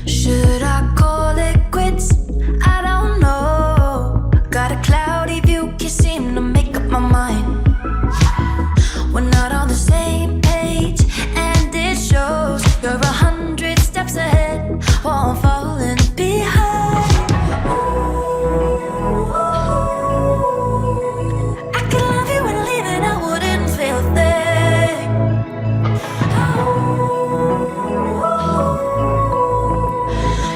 Should I call it quits? I don't know. Got a cloudy view, can't seem to make up my mind. We're not on the same page, and it shows. You're 100 steps ahead while I'm falling behind. I could love you and leave it, I wouldn't feel a thing.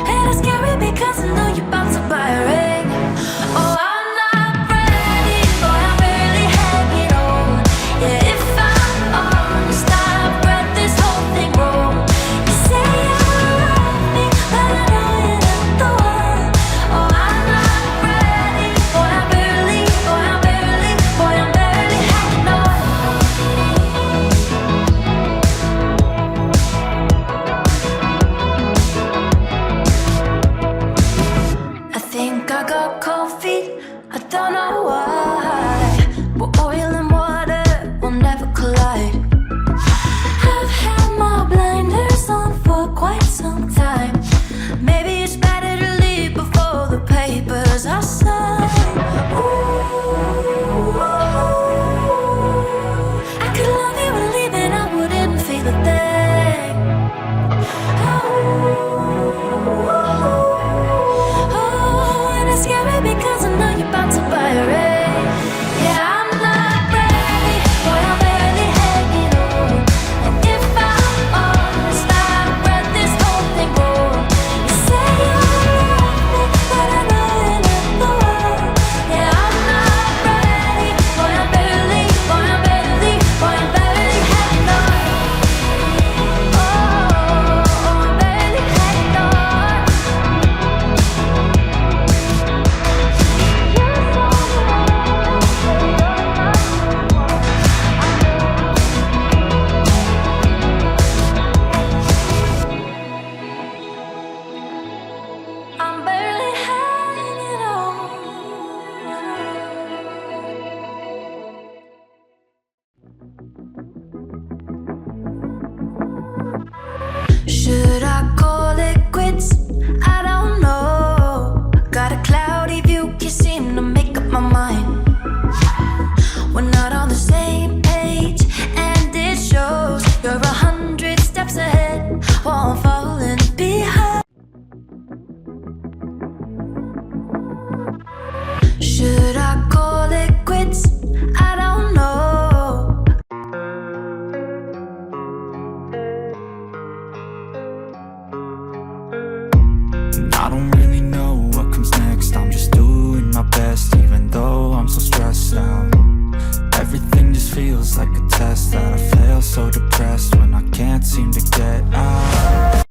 And it's scary because I know you're about to buy a ring. Oh, I'm not ready, boy, I'm barely hanging on. Yeah, if I'm honest, I've read this whole thing wrong. You say you love me, but I know you're not the one. Oh, I'm not ready, boy, I'm barely hanging on. I think I got cold feet, I don't know why. But oil and water will never collide. I've had my blinders on for quite some time. Maybe it's better to leave before the papers are signed. Ooh, I could love you and leave it, I wouldn't feel a thing. Oh, and it's scary because I know you're about to buy a ring. Yeah, I'm not ready, boy, I'm barely hanging on. And if I'm honest, I've read this whole thing wrong. You say you love me, but I know you're not the one. Yeah, I'm not ready, boy, I'm barely hanging on. Oh, I'm barely hanging on. I'm barely hanging on. Should I call it quits? I don't know. Got a cloudy view, can't seem to make up my mind. We're not on the same page, and it shows. You're 100 steps ahead while I'm falling behind. Should I call it quits? I don't know. And I don't really know what comes next. I'm just doing my best, even though I'm so stressed out. Everything just feels like a test that I fail, so depressed when I can't seem to get out.